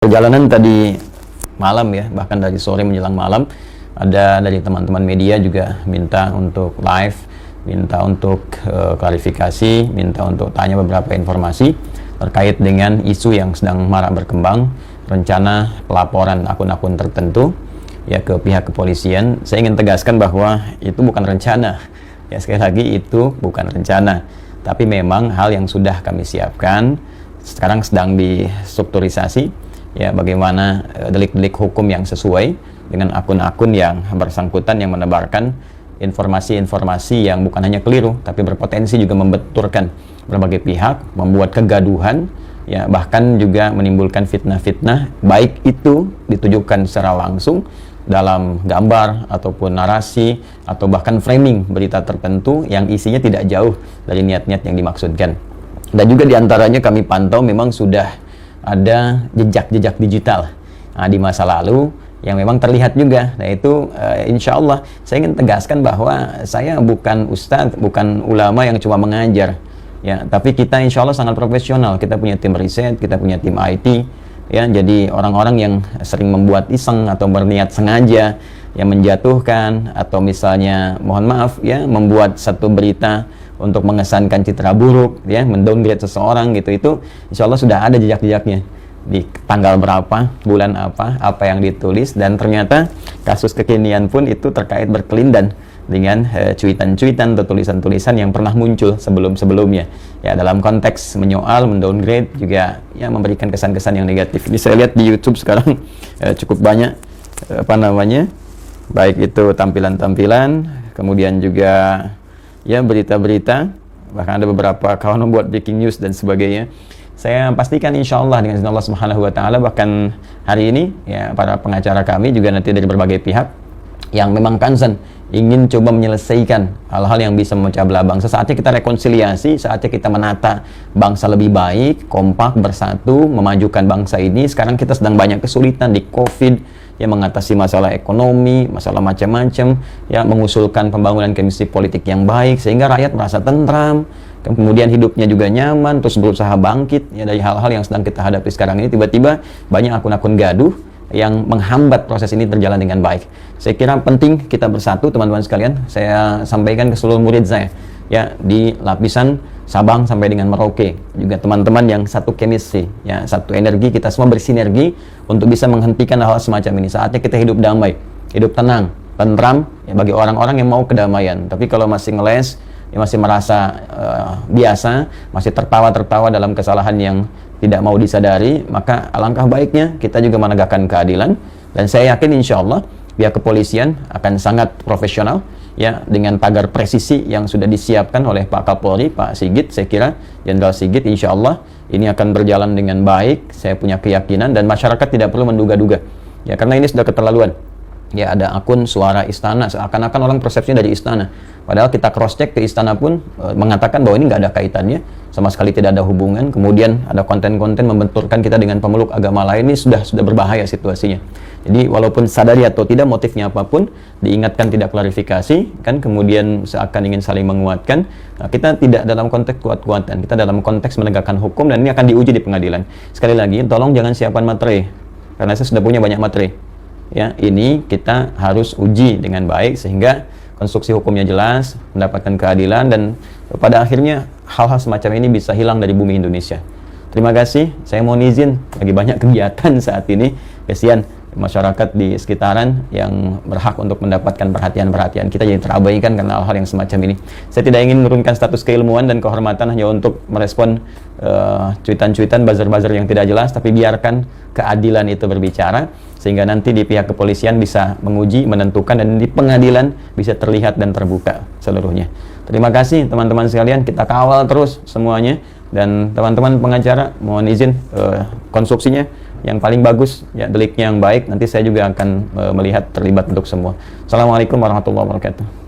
Perjalanan tadi malam ya, bahkan dari sore menjelang malam, ada dari teman-teman media juga minta untuk live, minta untuk klarifikasi, minta untuk tanya beberapa informasi terkait dengan isu yang sedang marak berkembang, rencana pelaporan akun-akun tertentu ya ke pihak kepolisian. Saya ingin tegaskan bahwa itu bukan rencana. Ya, sekali lagi itu bukan rencana, tapi memang hal yang sudah kami siapkan. Sekarang sedang distrukturisasi ya, bagaimana delik-delik hukum yang sesuai dengan akun-akun yang bersangkutan yang menebarkan informasi-informasi yang bukan hanya keliru tapi berpotensi juga membenturkan berbagai pihak, membuat kegaduhan ya, bahkan juga menimbulkan fitnah-fitnah, baik itu ditujukan secara langsung dalam gambar ataupun narasi atau bahkan framing berita tertentu yang isinya tidak jauh dari niat-niat yang dimaksudkan. Dan juga diantaranya kami pantau memang sudah ada jejak-jejak digital di masa lalu yang memang terlihat juga. Nah itu insya Allah saya ingin tegaskan bahwa saya bukan ustadz, bukan ulama yang cuma mengajar ya, tapi kita insya Allah sangat profesional. Kita punya tim riset, kita punya tim IT ya, jadi orang-orang yang sering membuat iseng atau berniat sengaja yang menjatuhkan atau misalnya mohon maaf ya, membuat satu berita untuk mengesankan citra buruk ya, mendowngrade seseorang gitu, itu insya Allah sudah ada jejak-jejaknya di tanggal berapa, bulan apa yang ditulis, dan ternyata kasus kekinian pun itu terkait berkelindan dengan cuitan-cuitan atau tulisan-tulisan yang pernah muncul sebelum-sebelumnya ya, dalam konteks menyoal, mendowngrade, juga ya memberikan kesan-kesan yang negatif. Ini saya lihat di YouTube sekarang cukup banyak baik itu tampilan-tampilan, kemudian juga ya berita-berita, bahkan ada beberapa kawan membuat breaking news dan sebagainya. Saya pastikan insya Allah dengan izin Allah Subhanahu wa Ta'ala, bahkan hari ini ya para pengacara kami juga nanti dari berbagai pihak yang memang concern ingin coba menyelesaikan hal-hal yang bisa memecah belah bangsa. Saatnya kita rekonsiliasi, saatnya kita menata bangsa lebih baik, kompak, bersatu, memajukan bangsa ini. Sekarang kita sedang banyak kesulitan di COVID, ya, mengatasi masalah ekonomi, masalah macam-macam, ya, mengusulkan pembangunan kondisi politik yang baik sehingga rakyat merasa tentram, kemudian hidupnya juga nyaman, terus berusaha bangkit ya dari hal-hal yang sedang kita hadapi sekarang ini. Tiba-tiba banyak akun-akun gaduh yang menghambat proses ini berjalan dengan baik. Saya kira penting kita bersatu, teman-teman sekalian. Saya sampaikan ke seluruh murid saya ya, di lapisan Sabang sampai dengan Merauke, juga teman-teman yang satu chemistry ya, satu energi, kita semua bersinergi untuk bisa menghentikan hal semacam ini. Saatnya kita hidup damai, hidup tenang, tentram ya, bagi orang-orang yang mau kedamaian. Tapi kalau masih ngeles ya, masih merasa biasa, masih tertawa-tertawa dalam kesalahan yang tidak mau disadari, maka alangkah baiknya kita juga menegakkan keadilan. Dan saya yakin insya Allah pihak kepolisian akan sangat profesional ya, dengan tagar presisi yang sudah disiapkan oleh Pak Kapolri, Pak Sigit. Saya kira Jenderal Sigit, insya Allah ini akan berjalan dengan baik. Saya punya keyakinan, dan masyarakat tidak perlu menduga-duga ya, karena ini sudah keterlaluan ya. Ada akun Suara Istana, seakan-akan orang persepsinya dari istana, padahal kita cross check ke istana pun mengatakan bahwa ini nggak ada kaitannya, sama sekali tidak ada hubungan. Kemudian ada konten-konten membenturkan kita dengan pemeluk agama lain. Ini sudah berbahaya situasinya. Jadi walaupun sadari atau tidak motifnya apapun, diingatkan tidak klarifikasi kan, kemudian seakan ingin saling menguatkan. Nah, kita tidak dalam konteks kuat-kuatan, kita dalam konteks menegakkan hukum, dan ini akan diuji di pengadilan. Sekali lagi, tolong jangan siapkan materi, karena saya sudah punya banyak materi ya. Ini kita harus uji dengan baik sehingga konstruksi hukumnya jelas, mendapatkan keadilan, dan pada akhirnya hal-hal semacam ini bisa hilang dari bumi Indonesia. Terima kasih. Saya mohon izin, lagi banyak kegiatan saat ini, kasihan masyarakat di sekitaran yang berhak untuk mendapatkan perhatian-perhatian kita jadi terabaikan karena hal-hal yang semacam ini. Saya tidak ingin menurunkan status keilmuan dan kehormatan hanya untuk merespon cuitan-cuitan, buzzer-buzzer yang tidak jelas, tapi biarkan keadilan itu berbicara sehingga nanti di pihak kepolisian bisa menguji, menentukan, dan di pengadilan bisa terlihat dan terbuka seluruhnya. Terima kasih teman-teman sekalian, kita kawal terus semuanya, dan teman-teman pengacara mohon izin konstruksinya yang paling bagus ya, deliknya yang baik, nanti saya juga akan melihat terlibat untuk semua. Assalamualaikum warahmatullahi wabarakatuh.